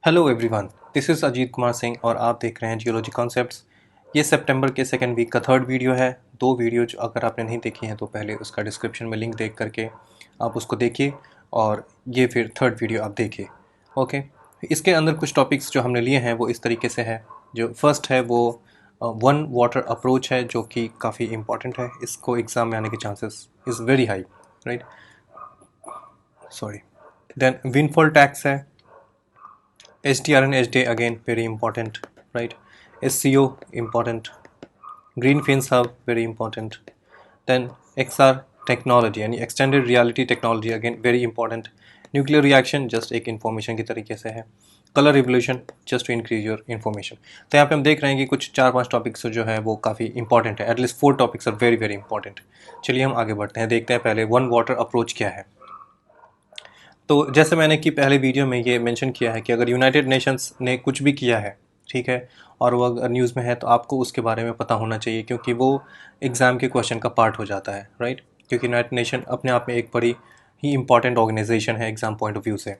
Hello everyone, this is Ajit Kumar Singh और आप देख रहे हैं जियोलॉजी कॉन्सेप्ट्स। ये सितंबर के सेकंड वीक का थर्ड वीडियो है। दो वीडियो जो अगर आपने नहीं देखी हैं तो पहले उसका डिस्क्रिप्शन में लिंक देख करके आप उसको देखिए और ये फिर थर्ड वीडियो आप देखिए। ओके, इसके अंदर कुछ टॉपिक्स जो हमने लिए हैं वो इस तरीके से है। जो फर्स्ट है वो वन वाटर अप्रोच है जो कि काफ़ी इंपॉर्टेंट है। इसको एग्ज़ाम में आने के chances is very high, right. Sorry. Then windfall tax है। SDR and SDA again very important, right? SCO important. Green Fins Hub very important. Then XR technology यानी extended reality technology again very important. Nuclear reaction just एक information की तरीके से है. Color revolution just to increase your information. तो यहाँ पे हम देख रहे हैं कि कुछ 4-5 टॉपिक्स जो है वो काफ़ी इंपॉर्टेंट है. At least 4 topics are very very important. चलिए हम आगे बढ़ते हैं, देखते हैं पहले वन वाटर अप्रोच क्या है। तो जैसे मैंने कि पहले वीडियो में ये मेंशन किया है कि अगर यूनाइटेड नेशंस ने कुछ भी किया है, ठीक है, और वो अगर न्यूज़ में है तो आपको उसके बारे में पता होना चाहिए क्योंकि वो एग्ज़ाम के क्वेश्चन का पार्ट हो जाता है, राइट। क्योंकि यूनाइटेड नेशन अपने आप में एक बड़ी ही इंपॉर्टेंट ऑर्गेनाइजेशन है एग्ज़ाम पॉइंट ऑफ व्यू से।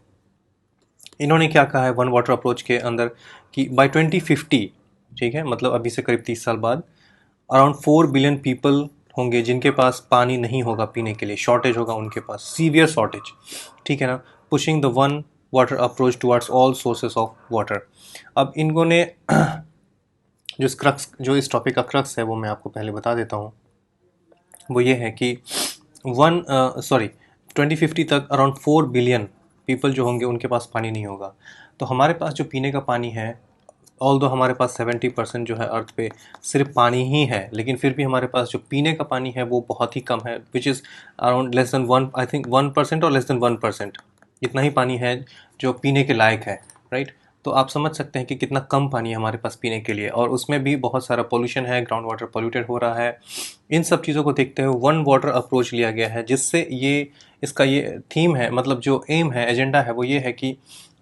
इन्होंने क्या कहा है वन वाटर अप्रोच के अंदर कि बाय 2050, ठीक है, मतलब अभी से करीब 30 साल बाद अराउंड 4 बिलियन पीपल होंगे जिनके पास पानी नहीं होगा पीने के लिए, शॉर्टेज होगा उनके पास, सीवियर शॉर्टेज, ठीक है ना। Pushing the one water approach towards all sources of water. अब इनको ने जो इस टॉपिक का क्रक्स है वो मैं आपको पहले बता देता हूँ। वो ये है कि 2050 तक अराउंड 4 बिलियन पीपल जो होंगे उनके पास पानी नहीं होगा। तो हमारे पास जो पीने का पानी है, ऑल दो हमारे पास 70% जो है अर्थ पे सिर्फ पानी ही है, लेकिन फिर भी हमारे पास जो पीने का पानी है वो बहुत ही कम है, which is around less than 1, I think 1% और लेस देन 1%, इतना ही पानी है जो पीने के लायक है, राइट। तो आप समझ सकते हैं कि कितना कम पानी है हमारे पास पीने के लिए, और उसमें भी बहुत सारा पोल्यूशन है, ग्राउंड वाटर पोल्यूटेड हो रहा है। इन सब चीज़ों को देखते हुए वन वाटर अप्रोच लिया गया है, जिससे ये इसका ये थीम है, मतलब जो एम है, एजेंडा है, वो ये है कि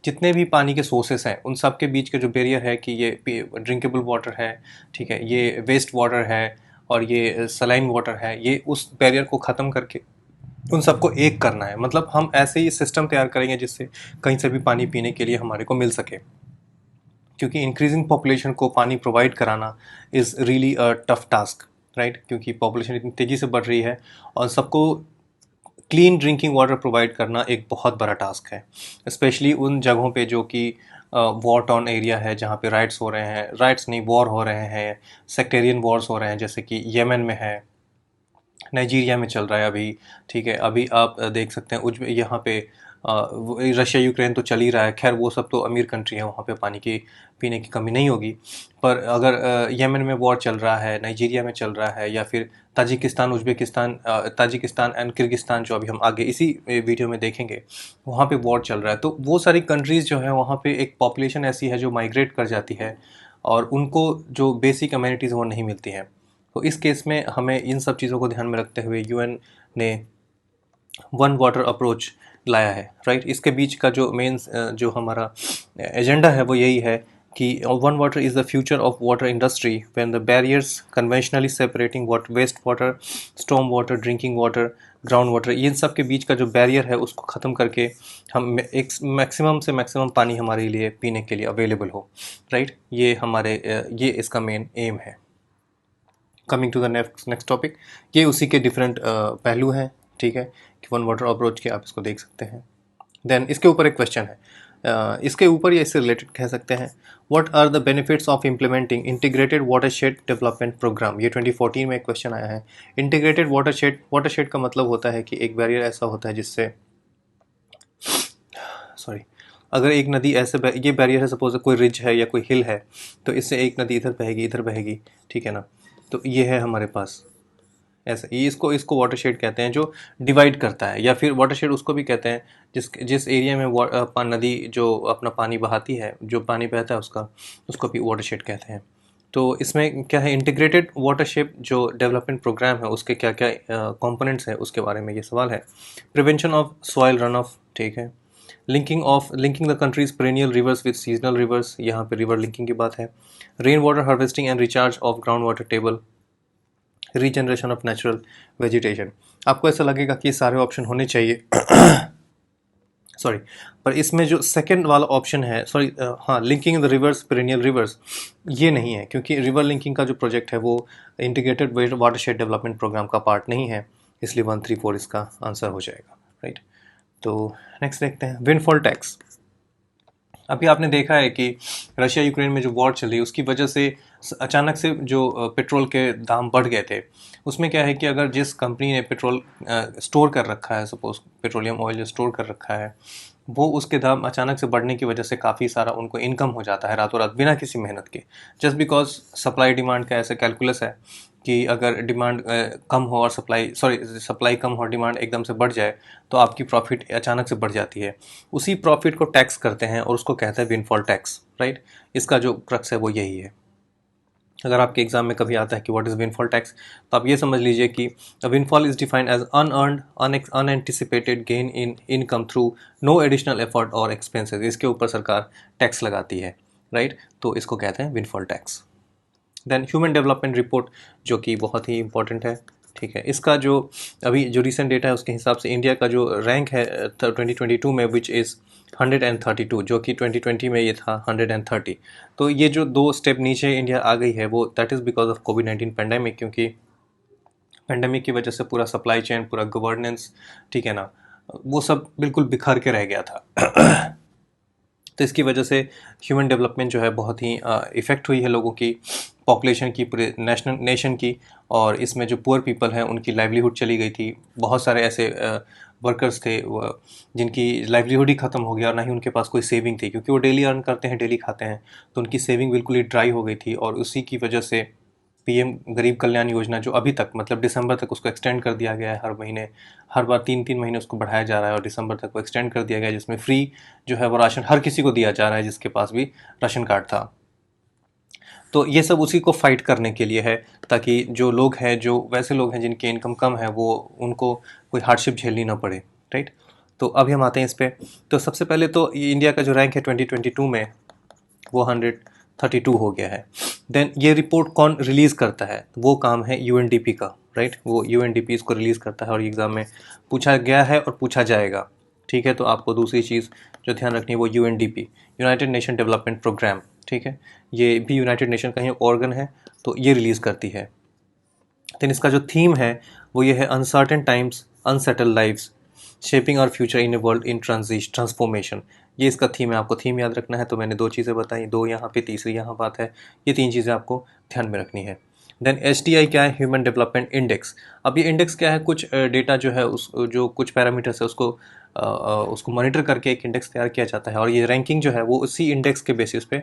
जितने भी पानी के सोर्सेस हैं उन सब के बीच के जो बैरियर है कि ये ड्रिंकेबल वाटर है, ठीक है, ये वेस्ट वाटर है और ये सलाइन वाटर है, ये उस बैरियर को ख़त्म करके उन सबको एक करना है। मतलब हम ऐसे ही सिस्टम तैयार करेंगे जिससे कहीं से भी पानी पीने के लिए हमारे को मिल सके, क्योंकि इंक्रीजिंग पॉपुलेशन को पानी प्रोवाइड कराना is really a tough task, right. क्योंकि पॉपुलेशन इतनी तेज़ी से बढ़ रही है और सबको क्लीन ड्रिंकिंग वाटर प्रोवाइड करना एक बहुत बड़ा टास्क है, स्पेशली उन जगहों पे जो कि वॉर टाउन एरिया है, जहाँ पे राइट्स हो रहे हैं, राइट्स नहीं, वॉर हो रहे हैं, सेक्टेरियन वॉर्स हो रहे हैं, जैसे कि येमेन में है, नाइजीरिया में चल रहा है अभी, ठीक है। अभी आप देख सकते हैं यहाँ पे रशिया यूक्रेन तो चल ही रहा है। खैर वो सब तो अमीर कंट्री है, वहाँ पे पानी की पीने की कमी नहीं होगी। पर अगर येमेन में वॉर चल रहा है, नाइजीरिया में चल रहा है, या फिर Tajikistan, Uzbekistan, Tajikistan and Kyrgyzstan जो अभी हम आगे इसी वीडियो में देखेंगे, वहाँ पे वॉर चल रहा है, तो वो सारी कंट्रीज़ जो है वहाँ पे एक पॉपुलेशन ऐसी है जो माइग्रेट कर जाती है और उनको जो बेसिक अम्यूनिटीज़ वो नहीं मिलती हैं। तो इस केस में हमें इन सब चीज़ों को ध्यान में रखते हुए यूएन ने वन वाटर अप्रोच लाया है, राइट। इसके बीच का जो मेन जो हमारा एजेंडा है वो यही है कि one water is the future of water industry when the barriers conventionally separating waste water, storm water, drinking water, ground water, इन सब के बीच का जो बैरियर है उसको ख़त्म करके हम एक मैक्सिमम से मैक्सिमम पानी हमारे लिए पीने के लिए अवेलेबल हो, राइट। ये इसका मेन एम है। Coming to the next topic, ये उसी के डिफरेंट पहलू हैं, ठीक है, कि वन वाटर अप्रोच के आप इसको देख सकते हैं। देन इसके ऊपर एक क्वेश्चन है, इसके ऊपर या इससे रिलेटेड कह सकते हैं, what are the benefits of implementing integrated watershed development programme. ये 2014 में एक क्वेश्चन आया है। इंटीग्रेटेड वाटरशेड का मतलब होता है कि एक बैरियर ऐसा होता है जिससे, सॉरी, अगर एक नदी ऐसे ये बैरियर है, सपोज कोई रिज है या कोई हिल है, तो इससे एक नदी इधर बहेगी, इधर बहेगी, ठीक है ना। तो ये है हमारे पास ऐसा, ये इसको वाटरशेड कहते हैं जो डिवाइड करता है, या फिर वाटरशेड उसको भी कहते हैं जिस एरिया में नदी जो अपना पानी बहाती है, जो पानी बहता है उसको भी वाटरशेड कहते हैं। तो इसमें क्या है, इंटीग्रेटेड वाटरशेड जो डेवलपमेंट प्रोग्राम है उसके क्या क्या कंपोनेंट्स है उसके बारे में ये सवाल है। Prevention of soil run of, ठीक है। Linking the countries perennial reverse with seasonal rivers, यहाँ पे रिवर लिंकिंग की बात है। Rain water harvesting and recharge of ground water table, regeneration of natural vegetation. आपको ऐसा लगेगा कि ये सारे ऑप्शन होने चाहिए सॉरी, पर इसमें जो सेकंड वाला ऑप्शन है, सॉरी, हाँ, linking the rivers perennial rivers, ये नहीं है, क्योंकि रिवर लिंकिंग का जो प्रोजेक्ट है वो इंटीग्रेटेड वाटरशेड डेवलपमेंट प्रोग्राम का पार्ट नहीं है, इसलिए 134 इसका आंसर हो जाएगा, राइट। तो नेक्स्ट देखते हैं, विंडफॉल टैक्स। अभी आपने देखा है कि रशिया यूक्रेन में जो वॉर चल रही है उसकी वजह से अचानक से जो पेट्रोल के दाम बढ़ गए थे। उसमें क्या है कि अगर जिस कंपनी ने पेट्रोल स्टोर कर रखा है, सपोज पेट्रोलियम ऑयल जो स्टोर कर रखा है, वो उसके दाम अचानक से बढ़ने की वजह से काफ़ी सारा उनको इनकम हो जाता है रातों रात बिना किसी मेहनत के, जस्ट बिकॉज सप्लाई डिमांड का ऐसा कैलकुलस है कि अगर डिमांड कम हो और सप्लाई कम हो और डिमांड एकदम से बढ़ जाए तो आपकी प्रॉफिट अचानक से बढ़ जाती है। उसी प्रॉफिट को टैक्स करते हैं और उसको कहते हैं विंडफॉल टैक्स, राइट। इसका जो क्रक्स है वो यही है। अगर आपके एग्जाम में कभी आता है कि व्हाट इज़ विंडफॉल टैक्स, तो आप ये समझ लीजिए कि windfall is defined as unearned unanticipated gain in income through no additional effort और एक्सपेंसेस। इसके ऊपर सरकार टैक्स लगाती है, राइट। तो इसको कहते हैं windfall tax. Then human development report, जो कि बहुत ही इंपॉर्टेंट है, ठीक है। इसका जो अभी जो रिसेंट डेटा है उसके हिसाब से इंडिया का जो रैंक है 2022 में, विच इज़ 132, जो कि 2020 में ये था 130। तो ये जो 2 स्टेप नीचे इंडिया आ गई है वो that is because of covid pandemic, क्योंकि पेंडेमिक की वजह से पूरा सप्लाई चेन, पूरा गवर्नेंस, ठीक है ना, वो सब बिल्कुल बिखर के रह गया था। तो इसकी वजह से ह्यूमन डेवलपमेंट जो है बहुत ही इफ़ेक्ट हुई है लोगों की, पॉपुलेशन की, पूरे नेशन की। और इसमें जो पुअर पीपल हैं उनकी लाइवलीहुड चली गई थी। बहुत सारे ऐसे वर्कर्स थे जिनकी लाइवलीहुड ही ख़त्म हो गया और ना ही उनके पास कोई सेविंग थी, क्योंकि वो डेली अर्न करते हैं, डेली खाते हैं, तो उनकी सेविंग बिल्कुल ही ड्राई हो गई थी। और उसी की वजह से पीएम गरीब कल्याण योजना, जो अभी तक मतलब दिसंबर तक उसको एक्सटेंड कर दिया गया है, हर महीने, हर बार 3-3 महीने उसको बढ़ाया जा रहा है और दिसंबर तक वो एक्सटेंड कर दिया गया है, जिसमें फ्री जो है वो राशन हर किसी को दिया जा रहा है जिसके पास भी राशन कार्ड था। तो ये सब उसी को फाइट करने के लिए है, ताकि जो लोग हैं, जो वैसे लोग हैं जिनकी इनकम कम है, वो उनको कोई हार्डशिप झेलनी ना पड़े, राइट। तो अभी हम आते हैं इस पे। तो सबसे पहले तो ये इंडिया का जो रैंक है 2022 में वो 132 हो गया है। देन ये रिपोर्ट कौन रिलीज़ करता है? वो काम है यूएनडीपी का, राइट। वो यूएनडीपी इसको रिलीज़ करता है और एग्ज़ाम में पूछा गया है और पूछा जाएगा, ठीक है। तो आपको दूसरी चीज़ जो ध्यान रखनी है वो UNDP, united nation development programme, ठीक है। ये भी यूनाइटेड नेशन का ही ऑर्गन है, तो ये रिलीज़ करती है। देन इसका जो थीम है वो ये है, uncertain times unsettled lives shaping our future in a world in transformation. ये इसका थीम है, आपको थीम याद रखना है। तो मैंने 2 चीज़ें बताई, 2 यहाँ पे, तीसरी यहाँ बात है, ये 3 चीज़ें आपको ध्यान में रखनी है। देन एचडीआई क्या है? Human development index. अब ये इंडेक्स क्या है? कुछ डेटा जो है उस जो कुछ पैरामीटर्स है उसको मॉनिटर करके एक इंडेक्स तैयार किया जाता है और ये रैंकिंग जो है वो उसी इंडेक्स के बेसिस पे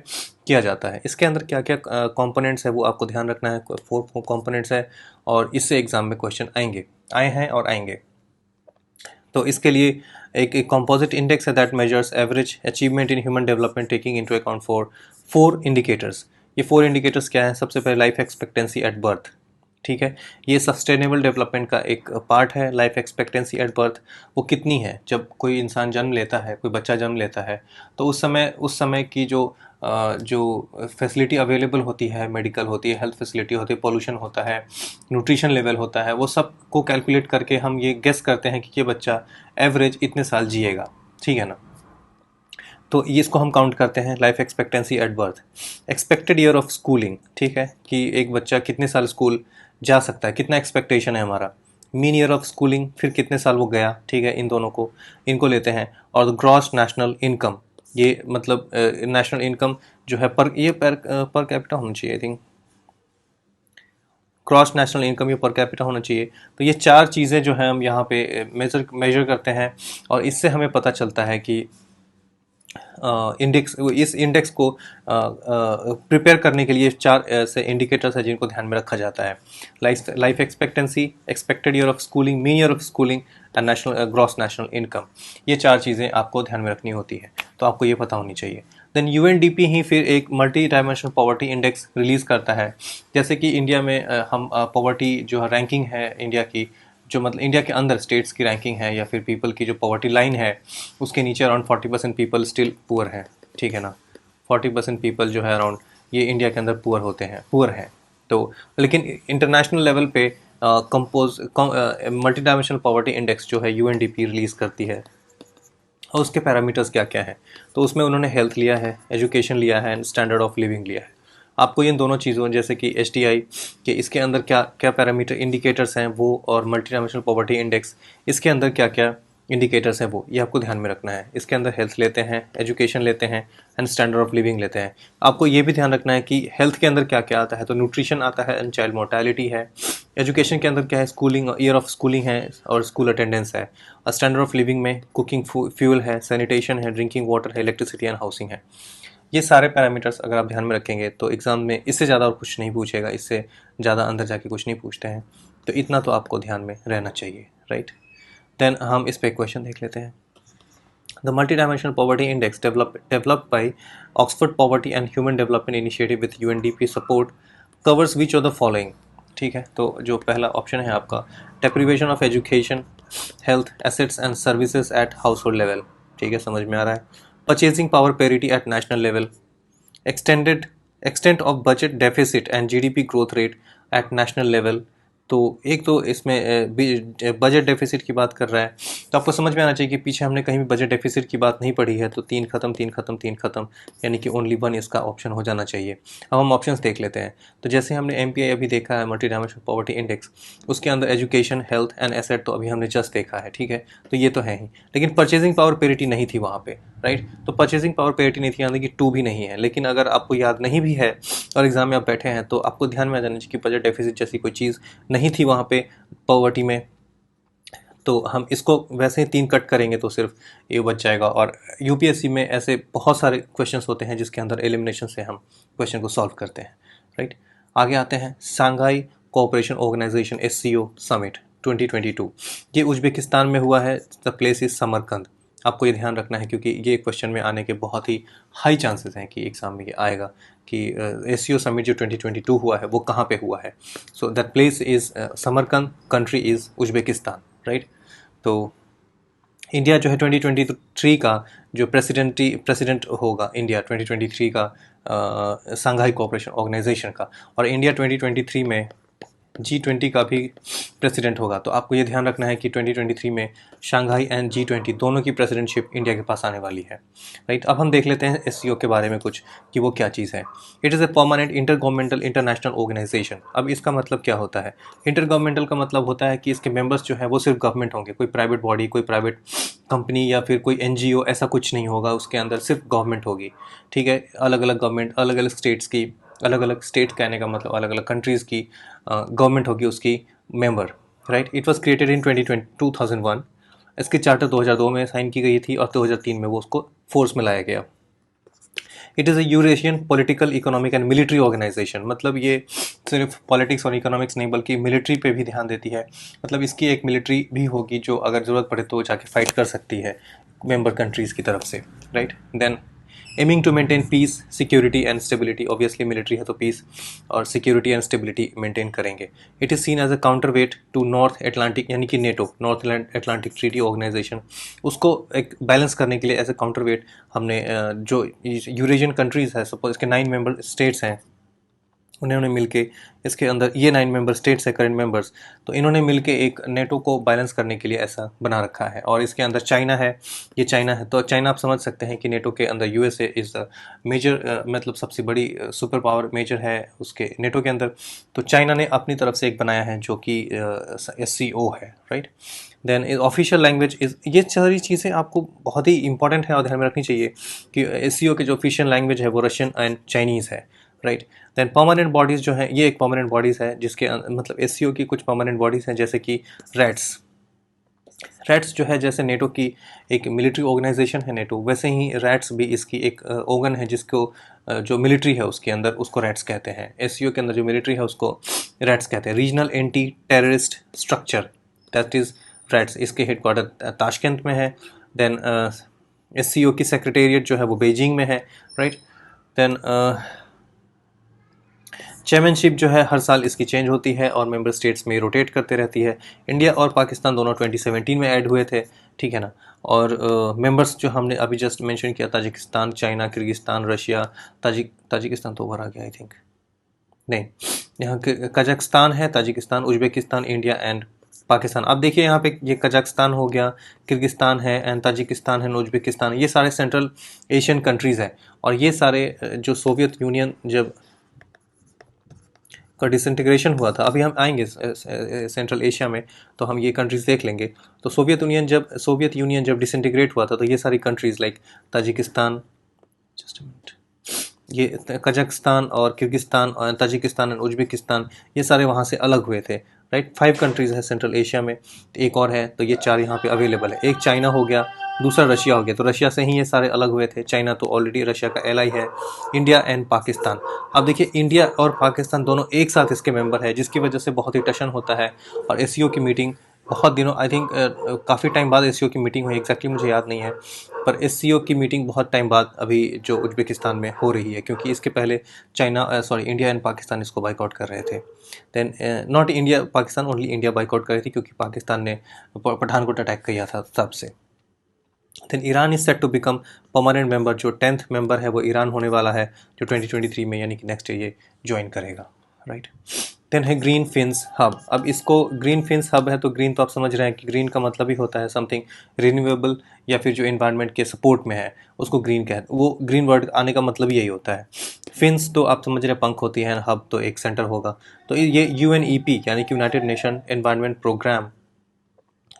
किया जाता है। इसके अंदर क्या क्या कंपोनेंट्स है वो आपको ध्यान रखना है। 4 कंपोनेंट्स है और इससे एग्जाम में क्वेश्चन आए हैं और आएंगे। तो इसके लिए एक कंपोजिट इंडेक्स है that measures average achievement in human development taking into account for 4 indicators. ये 4 इंडिकेटर्स क्या है? सबसे पहले लाइफ एक्सपेक्टेंसी एट बर्थ, ठीक है। ये सस्टेनेबल डेवलपमेंट का एक पार्ट है। लाइफ एक्सपेक्टेंसी एट बर्थ वो कितनी है? जब कोई इंसान जन्म लेता है, कोई बच्चा जन्म लेता है, तो उस समय की जो फैसिलिटी अवेलेबल होती है, मेडिकल होती है, हेल्थ फैसिलिटी होती है, पोल्यूशन होता है, न्यूट्रिशन लेवल होता है, वो सब को कैलकुलेट करके हम ये गेस करते हैं कि ये बच्चा एवरेज इतने साल जिएगा, ठीक है ना। तो ये इसको हम काउंट करते हैं life expectancy at birth. Expected year of schooling, ठीक है, कि एक बच्चा कितने साल स्कूल जा सकता है, कितना एक्सपेक्टेशन है हमारा। मीन ईयर ऑफ स्कूलिंग, फिर कितने साल वो गया, ठीक है। इन दोनों को, इनको लेते हैं। और ग्रॉस नेशनल इनकम, ये मतलब नेशनल इनकम जो है पर कैपिटा होना चाहिए, I think cross national income ये पर कैपिटा होना चाहिए। तो ये 4 चीज़ें जो हैं हम यहाँ पे मेजर करते हैं और इससे हमें पता चलता है कि इस इंडेक्स को प्रिपेयर करने के लिए 4 ऐसे इंडिकेटर्स हैं जिनको ध्यान में रखा जाता है। Life expectancy, expected year of schooling, mean year of schooling and national gross national income. ये 4 चीज़ें आपको ध्यान में रखनी होती है, तो आपको ये पता होनी चाहिए। देन यूएनडीपी ही फिर एक multi dimensional poverty index release करता है। जैसे कि इंडिया में हम पॉवर्टी जो रैंकिंग है इंडिया की, जो मतलब इंडिया के अंदर स्टेट्स की रैंकिंग है या फिर पीपल की जो पॉवर्टी लाइन है, उसके नीचे अराउंड 40% पीपल स्टिल पुअर है, ठीक है ना। 40% पीपल जो है अराउंड, ये इंडिया के अंदर पुअर हैं। तो लेकिन इंटरनेशनल लेवल पे मल्टी डायमेंशनल पॉवर्टी इंडेक्स जो है यूएनडीपी रिलीज़ करती है और उसके पैरामीटर्स क्या क्या हैं। तो उसमें उन्होंने हेल्थ लिया है, एजुकेशन लिया है एंड स्टैंडर्ड ऑफ लिविंग लिया है। आपको इन दोनों चीज़ों जैसे कि HDI के इसके अंदर क्या क्या पैरामीटर इंडिकेटर्स हैं वो, और मल्टी डायमेंशनल पॉवर्टी इंडेक्स इसके अंदर क्या क्या इंडिकेटर्स हैं वो, ये आपको ध्यान में रखना है। इसके अंदर हेल्थ लेते हैं, एजुकेशन लेते हैं एंड स्टैंडर्ड ऑफ लिविंग लेते हैं। आपको ये भी ध्यान रखना है कि हेल्थ के अंदर क्या क्या आता है, तो न्यूट्रिशन आता है एंड चाइल्ड मोर्टेलिटी है। एजुकेशन के अंदर क्या है, स्कूलिंग, ईयर ऑफ स्कूलिंग है और स्कूल अटेंडेंस है। और स्टैंडर्ड ऑफ लिविंग में कुकिंग फ्यूल है, सैनिटेशन है, ड्रिंकिंग वाटर है, इलेक्ट्रिसिटी एंड हाउसिंग है। ये सारे पैरामीटर्स अगर आप ध्यान में रखेंगे तो एग्ज़ाम में इससे ज़्यादा और कुछ नहीं पूछेगा, इससे ज़्यादा अंदर जाके कुछ नहीं पूछते हैं। तो इतना तो आपको ध्यान में रहना चाहिए, राइट। देन हम इस पे क्वेश्चन देख लेते हैं। The multi dimensional poverty index developed by Oxford poverty and human development initiative with UNDP support covers which of the following. ठीक है, तो जो पहला ऑप्शन है आपका, deprivation of education, health, assets and services at household level. ठीक है, समझ में आ रहा है। Purchasing power parity at national level, extended extent of budget deficit and GDP growth rate at national level. तो एक तो इसमें बजट डेफिसिट की बात कर रहा है, तो आपको समझ में आना चाहिए कि पीछे हमने कहीं भी बजट डेफिसिट की बात नहीं पढ़ी है। तो 3 खत्म 3 खत्म 3 खत्म, यानी कि ओनली 1 इसका ऑप्शन हो जाना चाहिए। अब हम ऑप्शंस देख लेते हैं। तो जैसे हमने MPI अभी देखा है, मल्टी डायमेंशनल पॉवर्टी इंडेक्स, उसके अंदर एजुकेशन, हेल्थ एंड एसेट तो अभी हमने जस्ट देखा है, ठीक है, तो ये तो है ही। लेकिन परचेजिंग पावर पेरिटी नहीं थी वहाँ पे, राइट। तो परचेजिंग पावर पेरिटी नहीं थी, यानी कि 2 भी नहीं है। लेकिन अगर आपको याद नहीं भी है और एग्जाम में आप बैठे हैं तो आपको ध्यान में आ जाना चाहिए कि बजट डेफिसिट जैसी कोई चीज़ नहीं थी वहाँ पे पॉवर्टी में। तो हम इसको वैसे ही 3 कट करेंगे तो सिर्फ ये बच जाएगा। और UPSC में ऐसे बहुत सारे क्वेश्चंस होते हैं जिसके अंदर एलिमिनेशन से हम क्वेश्चन को सॉल्व करते हैं, राइट। आगे आते हैं, Shanghai cooperation organisation SCO summit 2022, ये उज्बेकिस्तान में हुआ है। The place is Samarkand. आपको ये ध्यान रखना है क्योंकि ये क्वेश्चन में आने के बहुत ही हाई चांसेस हैं कि एग्जाम में ये आएगा कि SCO समिट जो 2022 हुआ है वो कहाँ पे हुआ है। So that place is Samarkand, country is Uzbekistan, right. तो इंडिया जो है 2023 का जो प्रेसिडेंट होगा इंडिया 2023 का संघाई कोऑपरेशन ऑर्गेनाइजेशन का, और इंडिया 2023 में G20 का भी प्रेसिडेंट होगा। तो आपको ये ध्यान रखना है कि 2023 में शंघाई एंड G20 दोनों की प्रेसिडेंटशिप इंडिया के पास आने वाली है, राइट। अब हम देख लेते हैं SCO के बारे में कुछ कि वो क्या चीज़ है। It is a permanent intergovernmental international organisation. अब इसका मतलब क्या होता है? इंटर गवर्नमेंटल का मतलब होता है कि इसके मेंबर्स जो है वो सिर्फ गवर्नमेंट होंगे, कोई प्राइवेट बॉडी, कोई प्राइवेट कंपनी या फिर कोई NGO ऐसा कुछ नहीं होगा। उसके अंदर सिर्फ गवर्नमेंट होगी, ठीक है। अलग अलग गवर्नमेंट, अलग अलग स्टेट्स की, अलग अलग स्टेट कहने का मतलब अलग अलग कंट्रीज़ की गवर्नमेंट होगी उसकी member, right. It was created in 2001। इसकी चार्टर 2002 में साइन की गई थी और 2003 में वो उसको फोर्स में लाया गया। It is a Eurasian political, economic and military organisation. मतलब ये सिर्फ पॉलिटिक्स और इकोनॉमिक्स नहीं बल्कि मिलिट्री पे भी ध्यान देती है। मतलब इसकी एक मिलिट्री भी होगी जो अगर ज़रूरत पड़े तो जाके फाइट कर सकती है मेंबर कंट्रीज़ की तरफ से, right. Then aiming to maintain peace, security and stability. Obviously military है तो पीस और सिक्योरिटी एंड स्टेबिलिटी मेंटेन करेंगे। It is seen as a counterweight to North Atlantic, यानी कि NATO, North Atlantic Treaty Organisation, उसको एक balance करने के लिए एज ए काउंटर वेट हमने जो यूरेशियन कंट्रीज़ है, सपोज इसके 9 मेंबर स्टेट्स हैं, उन्होंने मिलके इसके अंदर, ये 9 मेंबर स्टेट्स है करंट मेंबर्स, तो इन्होंने मिलके एक नेटो को बैलेंस करने के लिए ऐसा बना रखा है। और इसके अंदर चाइना है, ये चाइना है, तो चाइना आप समझ सकते हैं कि नेटो के अंदर USA इज़ द मेजर, मतलब सबसे बड़ी सुपर पावर मेजर है उसके नेटो के अंदर। तो चाइना ने अपनी तरफ से एक बनाया है जो कि SCO है, right. Then is official language is, ये सारी चीज़ें आपको बहुत ही इंपॉर्टेंट है और ध्यान में रखनी चाहिए कि SCO के जो ऑफिशियल लैंग्वेज है वो रशियन एंड चाइनीज़ है, राइट। देन परमानेंट बॉडीज़ जो हैं, ये एक परमानेंट बॉडीज़ है जिसके मतलब SCO की कुछ परमानेंट बॉडीज़ हैं जैसे कि रैट्स जो है, जैसे नेटो की एक मिलिट्री ऑर्गेनाइजेशन है नेटो, वैसे ही रैट्स भी इसकी एक ऑर्गन है जिसको जो मिलिट्री है उसके अंदर उसको रैट्स कहते हैं। SCO के अंदर जो मिलिट्री है उसको रैट्स कहते हैं। Regional anti terrorist structure, that is rats. इसके हेडक्वार्टर ताशकंद में है। देन SCO की सेक्रेटेरिएट जो है वो बीजिंग में है, राइट। देन चेयरमैनशिप जो है हर साल इसकी चेंज होती है और मेंबर स्टेट्स में रोटेट करते रहती है। इंडिया और पाकिस्तान दोनों 2017 में ऐड हुए थे, ठीक है ना। और मेंबर्स जो हमने अभी जस्ट मेंशन किया, Tajikistan, China, Kyrgyzstan, Russia, Tajikistan तो ओवर आ गया आई थिंक, नहीं, यहाँ कजाकिस्तान है, Tajikistan, Uzbekistan, India and Pakistan. अब देखिए यहाँ पे ये कजाकिस्तान हो गया, किर्गिस्तान है एंड ताजिकिस्तान है, उज्बेकिस्तान, ये सारे सेंट्रल एशियन कंट्रीज़ हैं। और ये सारे जो सोवियत यूनियन जब का डिसइंटीग्रेशन हुआ था, अभी हम आएंगे सेंट्रल एशिया में तो हम ये कंट्रीज़ देख लेंगे। तो सोवियत यूनियन जब डिसइंटीग्रेट हुआ था तो ये सारी countries like Tajikistan, just a minute, ये कजाकिस्तान और किर्गिस्तान और ताजिकिस्तान और उज्बेकिस्तान, ये सारे वहाँ से अलग हुए थे, राइट। 5 कंट्रीज़ है सेंट्रल एशिया में, एक और है, तो ये 4 यहाँ पे अवेलेबल है। एक चाइना हो गया, दूसरा रशिया हो गया, तो रशिया से ही ये सारे अलग हुए थे। चाइना तो ऑलरेडी रशिया का एलाई है। इंडिया एंड पाकिस्तान, अब देखिए इंडिया और पाकिस्तान दोनों एक साथ इसके मेंबर है, जिसकी वजह से बहुत ही टशन होता है। और एससीओ की मीटिंग बहुत दिनों, आई थिंक काफ़ी टाइम बाद एससीओ की मीटिंग हुई, एग्जैक्टली मुझे याद नहीं है, पर एससीओ की मीटिंग बहुत टाइम बाद अभी जो उज्बेकिस्तान में हो रही है, क्योंकि इसके पहले इंडिया एंड पाकिस्तान इसको बाइकआउट कर रहे थे। Then not India Pakistan, only India boycott कर रही थी, क्योंकि पाकिस्तान ने पठानकोट अटैक किया था तब से। Then Iran is set to become permanent member, जो 10th मेंबर है वो ईरान होने वाला है, जो 2023 में यानी कि नेक्स्ट ईयर ये ज्वाइन करेगा, राइट। देन है ग्रीन फिन्स हब। अब इसको ग्रीन फिन्स हब है, तो ग्रीन तो आप समझ रहे हैं कि ग्रीन का मतलब ही होता है समथिंग रिन्यूएबल या फिर जो इन्वायरमेंट के सपोर्ट में है उसको ग्रीन कहते हैं। वो ग्रीन वर्ड आने का मतलब यही होता है। फिन्स तो आप समझ रहे हैं पंख होती हैं, हब तो एक सेंटर होगा। तो ये यूएनईपी यानी कि यूनाइटेड नेशन एनवायरनमेंट प्रोग्राम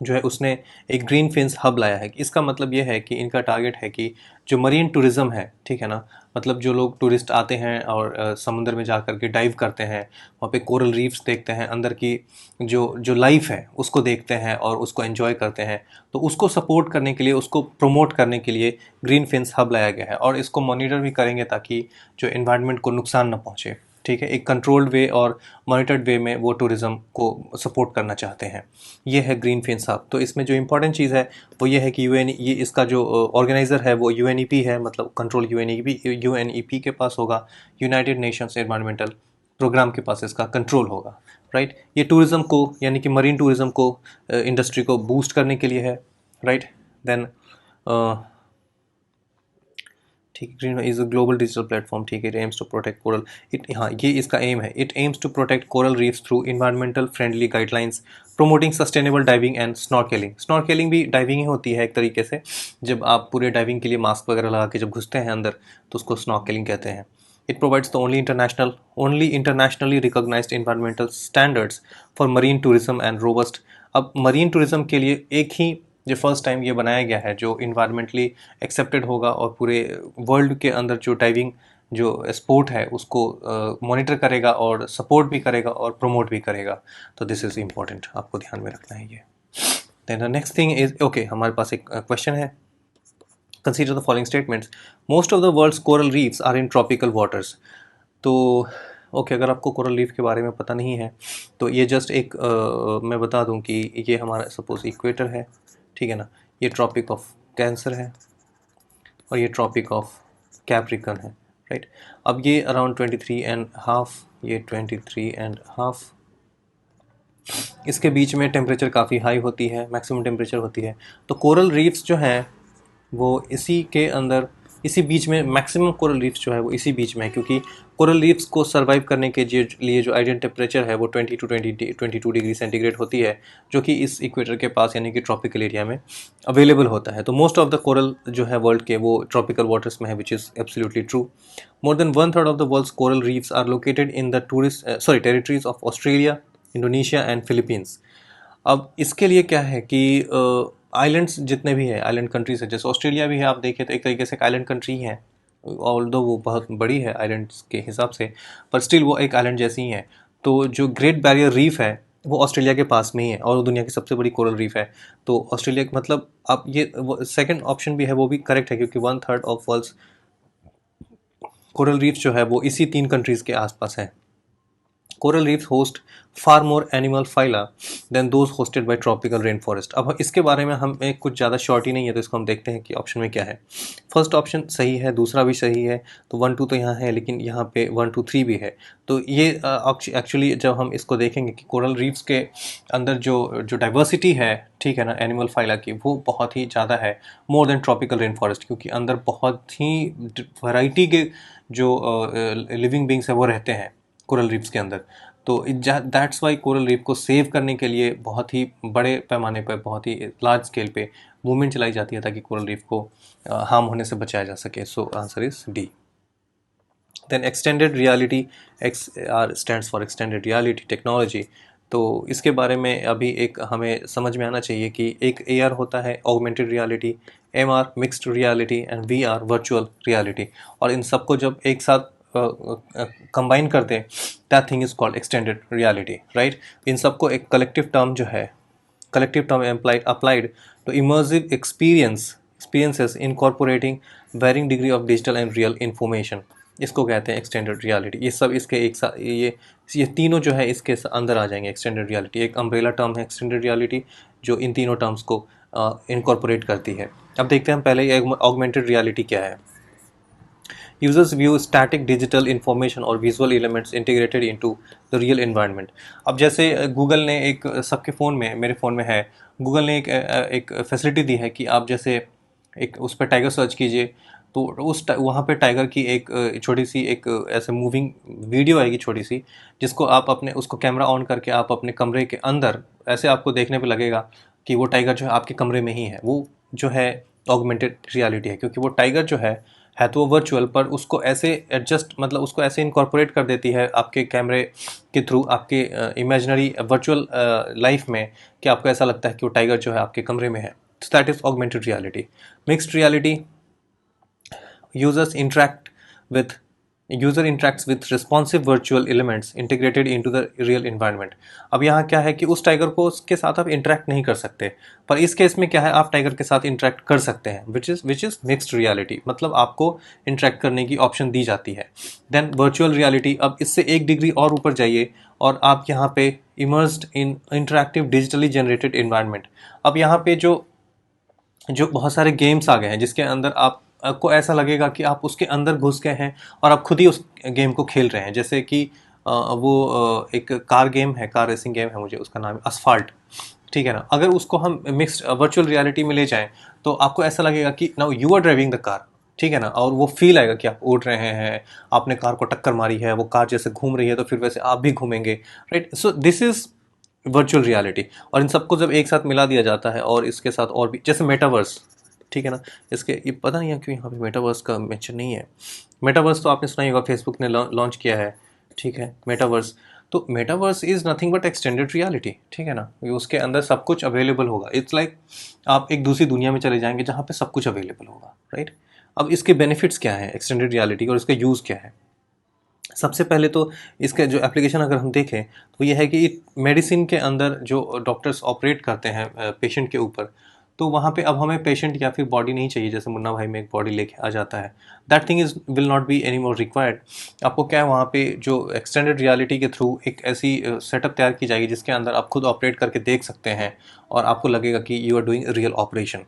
जो है उसने एक ग्रीन फिन्स हब लाया है। इसका मतलब ये है कि इनका टारगेट है कि जो मरीन टूरिज़्म है, ठीक है ना, मतलब जो लोग टूरिस्ट आते हैं और समुद्र में जा कर के डाइव करते हैं, वहाँ पे कोरल रीफ्स देखते हैं, अंदर की जो जो लाइफ है उसको देखते हैं और उसको एंजॉय करते हैं, तो उसको सपोर्ट करने के लिए, उसको प्रमोट करने के लिए ग्रीन फिन्स हब लाया गया है। और इसको मॉनिटर भी करेंगे ताकि जो एनवायरनमेंट को नुकसान ना पहुँचे, ठीक है। एक कंट्रोल्ड वे और मॉनिटर्ड वे में वो टूरिज़्म को सपोर्ट करना चाहते हैं। ये है ग्रीन फिन्स हब। तो इसमें जो इंपॉर्टेंट चीज़ है वो ये है कि ये इसका जो ऑर्गेनाइज़र है वो यूएनईपी है, मतलब कंट्रोल यूएनईपी के पास होगा, यूनाइटेड नेशंस एनवायरमेंटल प्रोग्राम के पास इसका कंट्रोल होगा, राइट। ये टूरिज़्म को यानी कि मरीन टूरिज़्म को इंडस्ट्री को बूस्ट करने के लिए है, राइट। देन ठीक है, green is a global digital platform, ठीक है। It aims to protect coral, हाँ ये इसका एम है। It aims to protect coral reefs through environmental friendly guidelines, promoting sustainable diving and snorkelling. Snorkelling भी डाइविंग ही होती है एक तरीके से, जब आप पूरे डाइविंग के लिए मास्क वगैरह लगा के जब घुसते हैं अंदर तो उसको स्नॉर्केलिंग कहते हैं। It provides the only internationally recognised environmental standards for marine tourism and robust. अब मरीन टूरिज्म के लिए एक ही जो फर्स्ट टाइम ये बनाया गया है जो इन्वायरमेंटली एक्सेप्टेड होगा और पूरे वर्ल्ड के अंदर जो डाइविंग जो स्पोर्ट है उसको मॉनिटर करेगा और सपोर्ट भी करेगा और प्रमोट भी करेगा। तो दिस इज़ इम्पॉर्टेंट, आपको ध्यान में रखना है ये। Then the next thing is, okay, हमारे पास एक क्वेश्चन है। Consider the following statements, most of the world's coral reefs are in tropical waters. तो ओके, अगर आपको कोरल रीफ के बारे में पता नहीं है तो ये जस्ट एक मैं बता दूं कि ये हमारा सपोज इक्वेटर है, ठीक है ना, ये ट्रॉपिक ऑफ कैंसर है और ये ट्रॉपिक ऑफ कैप्रिकन है, राइट। अब ये अराउंड 23.5, ये 23.5, इसके बीच में टेम्परेचर काफ़ी हाई होती है, मैक्सिमम टेम्परेचर होती है। तो कोरल रीफ्स जो हैं वो इसी के अंदर, इसी बीच में, मैक्सिमम कोरल रीफ्स जो है वो इसी बीच में है, क्योंकि कोरल रीफ्स को सर्वाइव करने के लिए जो आइडियल टेम्परेचर है वो 22 डिग्री सेंटीग्रेड होती है, जो कि इस इक्वेटर के पास यानी कि ट्रॉपिकल एरिया में अवेलेबल होता है। तो मोस्ट ऑफ द कोरल जो है वर्ल्ड के वो ट्रॉपिकल वाटर्स में है, which is absolutely true. More than 1/3 of the world's coral reefs are located in the territories of Australia, Indonesia and Philippines. अब इसके लिए क्या है कि आइलैंड्स जितने भी हैं, आइलैंड कंट्रीज है, जैसे ऑस्ट्रेलिया भी है, आप देखें तो एक तरीके से एक आइलैंड कंट्री है, ऑल्दो वो बहुत बड़ी है आइलैंड्स के हिसाब से, पर स्टिल वो एक आइलैंड जैसी ही है। तो जो ग्रेट बैरियर रीफ है वो ऑस्ट्रेलिया के पास में ही है और वो दुनिया की सबसे बड़ी कोरल रीफ है। तो ऑस्ट्रेलिया मतलब आप ये सेकंड ऑप्शन भी है वो भी करेक्ट है, क्योंकि 1/3 ऑफ वर्ल्ड्स कोरल रीफ जो है वो इसी 3 कंट्रीज़ के आसपास है। Coral reefs host far more animal phyla than those hosted by tropical rainforest. अब इसके बारे में हमें कुछ ज़्यादा शॉर्ट ही नहीं है, तो इसको हम देखते हैं कि ऑप्शन में क्या है। फर्स्ट ऑप्शन सही है, दूसरा भी सही है, तो 1 2 तो यहाँ है, लेकिन यहाँ पे 1 2 3 भी है। तो ये एक्चुअली जब हम इसको देखेंगे कि कोरल रीफ्स के अंदर जो जो डाइवर्सिटी है, ठीक है ना, एनिमल फाइला की, वो बहुत ही ज़्यादा है, more than tropical rain forest, क्योंकि अंदर बहुत ही वैरायटी के जो लिविंग बींग्स है वो रहते हैं कोरल रीफ्स के अंदर। तो दैट्स वाई कोरल रीफ को सेव करने के लिए बहुत ही बड़े पैमाने पर, बहुत ही लार्ज स्केल पे मूवमेंट चलाई जाती है ताकि कोरल रीफ को हार्म होने से बचाया जा सके। So answer is D. Then extended reality, X R stands for extended reality technology. तो इसके बारे में अभी एक हमें समझ में आना चाहिए कि एक ए आर होता है augmented reality, M R mixed reality and V R virtual reality, और इन सबको जब एक साथ कंबाइन कर दें that thing is called extended reality, right. इन सबको एक कलेक्टिव टर्म जो है, collective term applied to immersive experiences incorporating varying degree of digital and real information, इसको कहते हैं एक्सटेंडेड रियलिटी। ये सब इसके एक साथ, ये तीनों जो है इसके अंदर आ जाएंगे। एक्सटेंडेड रियलिटी एक अम्ब्रेला टर्म है, एक्सटेंडेड रियलिटी, जो इन तीनों टर्म्स को इनकॉर्पोरेट करती है। अब देखते हैं हम पहले ऑगमेंटेड रियलिटी क्या है। Users view static digital information और visual elements integrated into the real environment। अब जैसे गूगल ने एक, सबके फ़ोन में, मेरे फ़ोन में है, गूगल ने एक फैसिलिटी दी है कि आप जैसे एक उस पर टाइगर सर्च कीजिए तो उस वहाँ पे टाइगर की एक छोटी सी एक ऐसे मूविंग वीडियो आएगी छोटी सी, जिसको आप अपने उसको कैमरा ऑन करके आप अपने कमरे के अंदर ऐसे आपको देखने पे लगेगा कि वो टाइगर जो है आपके कमरे में ही है। वो जो है ऑगमेंटेड रियलिटी है, क्योंकि वो टाइगर जो है तो वो वर्चुअल, पर उसको ऐसे एडजस्ट, मतलब उसको ऐसे इनकॉर्पोरेट कर देती है आपके कैमरे के थ्रू आपके इमेजिनरी वर्चुअल लाइफ में, कि आपको ऐसा लगता है कि वो टाइगर जो है आपके कमरे में है। तो that is augmented reality. Mixed reality, users interact with user interacts with responsive virtual elements integrated into the real environment। अब यहाँ क्या है कि उस टाइगर को उसके साथ आप इंटरेक्ट नहीं कर सकते, पर इस केस में क्या है, आप टाइगर के साथ इंटरेक्ट कर सकते हैं, विच इज़ मिक्स्ड रियलिटी, मतलब आपको इंटरेक्ट करने की ऑप्शन दी जाती है। देन वर्चुअल रियलिटी, अब इससे एक डिग्री और ऊपर जाइए और आप यहाँ पे immersed in interactive digitally generated environment. अब यहाँ पे जो बहुत सारे गेम्स आ गए हैं जिसके अंदर आपको ऐसा लगेगा कि आप उसके अंदर घुस गए हैं और आप खुद ही उस गेम को खेल रहे हैं। जैसे कि एक कार गेम है, कार रेसिंग गेम है, मुझे उसका नाम है असफाल्ट, ठीक है ना। अगर उसको हम मिक्स्ड वर्चुअल रियलिटी में ले जाएं तो आपको ऐसा लगेगा कि now you are driving the car, ठीक है ना, और वो फील आएगा कि आप उड़ रहे हैं, आपने कार को टक्कर मारी है, वो कार जैसे घूम रही है तो फिर वैसे आप भी घूमेंगे, right. So this is virtual reality. और इन सबको जब एक साथ मिला दिया जाता है और इसके साथ और भी, जैसे मेटावर्स, ठीक है ना, इसके ये पता नहीं है क्यों यहाँ पे मेटावर्स का मेंशन नहीं है। मेटावर्स तो आपने सुना ही होगा, फेसबुक ने लॉन्च किया है, ठीक है, मेटावर्स। तो metaverse is nothing but extended reality, ठीक है ना। उसके अंदर सब कुछ अवेलेबल होगा। इट्स लाइक आप एक दूसरी दुनिया में चले जाएंगे जहाँ पे सब कुछ अवेलेबल होगा, राइट। अब इसके बेनिफिट्स क्या हैं एक्सटेंडेड रियलिटी और इसका यूज़ क्या है। सबसे पहले तो इसका जो एप्लीकेशन अगर हम देखें तो ये है कि मेडिसिन के अंदर जो डॉक्टर्स ऑपरेट करते हैं पेशेंट के ऊपर, तो वहाँ पे अब हमें पेशेंट या फिर बॉडी नहीं चाहिए, जैसे मुन्ना भाई में एक बॉडी लेके आ जाता है, that thing is will not be any more required. आपको क्या है, वहाँ पे जो एक्सटेंडेड रियलिटी के थ्रू एक ऐसी सेटअप तैयार की जाएगी जिसके अंदर आप खुद ऑपरेट करके देख सकते हैं और आपको लगेगा कि you are doing real operation,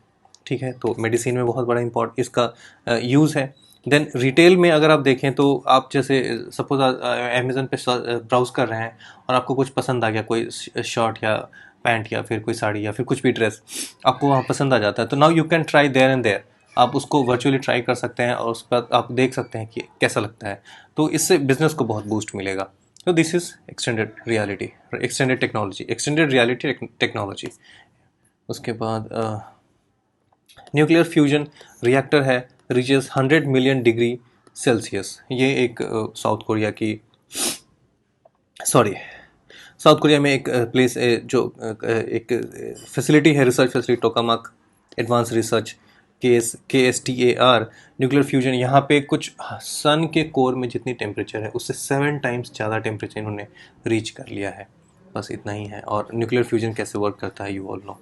ठीक है। तो मेडिसिन में बहुत बड़ा इसका यूज़ है। देन रिटेल में अगर आप देखें तो आप जैसे सपोज अमेज़न पे ब्राउज़ कर रहे हैं और आपको कुछ पसंद आ गया, कोई शर्ट या पैंट या फिर कोई साड़ी या फिर कुछ भी ड्रेस आपको वहाँ पसंद आ जाता है, तो now you can try there and there. आप उसको वर्चुअली ट्राई कर सकते हैं और उसके बाद आप देख सकते हैं कि कैसा लगता है। तो इससे बिजनेस को बहुत बूस्ट मिलेगा। तो this is extended reality, extended technology, extended reality technology. उसके बाद न्यूक्लियर फ्यूजन रिएक्टर है, रीचेस 100 मिलियन डिग्री सेल्सियस। ये एक साउथ कोरिया की, सॉरी, साउथ कोरिया में एक प्लेस जो एक फैसिलिटी है, research facility, Tokamak advance research KSTAR nuclear fusion. यहाँ पे कुछ सन के कोर में जितनी टेम्परेचर है उससे 7 टाइम्स ज़्यादा टेम्परेचर इन्होंने रीच कर लिया है, बस इतना ही है। और न्यूक्लियर फ्यूजन कैसे वर्क करता है you all know.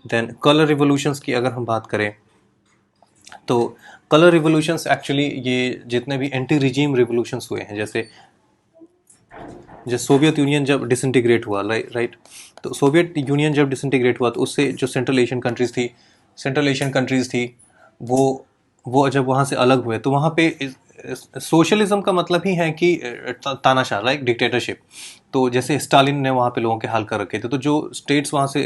Then colour revolutions की अगर हम बात करें तो कलर रिवोल्यूशंस एक्चुअली ये जितने भी एंटी रिजीम रिवोल्यूशंस हुए हैं, जैसे सोवियत यूनियन जब डिसइंटीग्रेट हुआ, राइट, तो सोवियत यूनियन जब डिसइंटीग्रेट हुआ तो उससे जो सेंट्रल एशियन कंट्रीज़ थी वो जब वहाँ से अलग हुए तो वहाँ पे सोशलिज्म का मतलब ही है कि तानाशाह, लाइक डिक्टेटरशिप। तो जैसे स्टालिन ने वहाँ पे लोगों के हाल कर रखे थे, तो जो स्टेट्स वहाँ से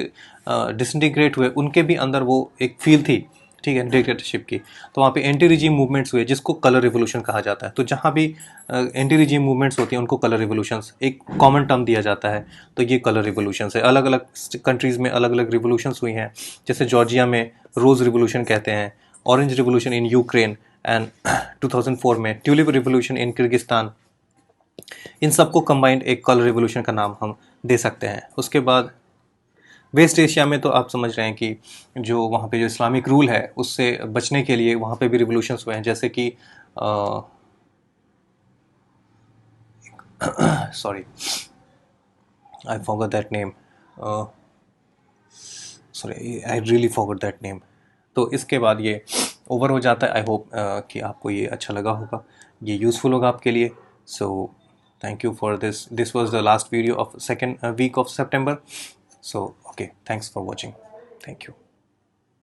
डिसइंटीग्रेट हुए उनके भी अंदर वो एक फील थी, ठीक है, डिक्टेटरशिप की। तो वहाँ पे एंटी रिजीम मूवमेंट्स हुए जिसको कलर रिवोल्यूशन कहा जाता है। तो जहाँ भी एंटी रिजीम मूवमेंट्स होती हैं उनको कलर रिवोल्यूशंस एक कॉमन टर्म दिया जाता है। तो ये कलर रिवोल्यूशंस है। अलग अलग कंट्रीज़ में अलग अलग रिवोल्यूशंस हुई हैं। जैसे जॉर्जिया में रोज़ रिवोल्यूशन कहते हैं, orange revolution in Ukraine, and 2004 में ट्यूलिप रिवोल्यूशन इन किर्गिस्तान। इन सबको कंबाइंड एक कलर रिवोल्यूशन का नाम हम दे सकते हैं। उसके बाद वेस्ट एशिया में तो आप समझ रहे हैं कि जो वहाँ पे जो इस्लामिक रूल है उससे बचने के लिए वहाँ पे भी रिवोल्यूशंस हुए हैं। जैसे कि sorry, I forgot that name, sorry, I really forgot that name. तो इसके बाद ये ओवर हो जाता है। आई होप कि आपको ये अच्छा लगा होगा, ये यूज़फुल होगा आपके लिए। So thank you for this was the last video of second week of September. So okay, thanks for watching. Thank you.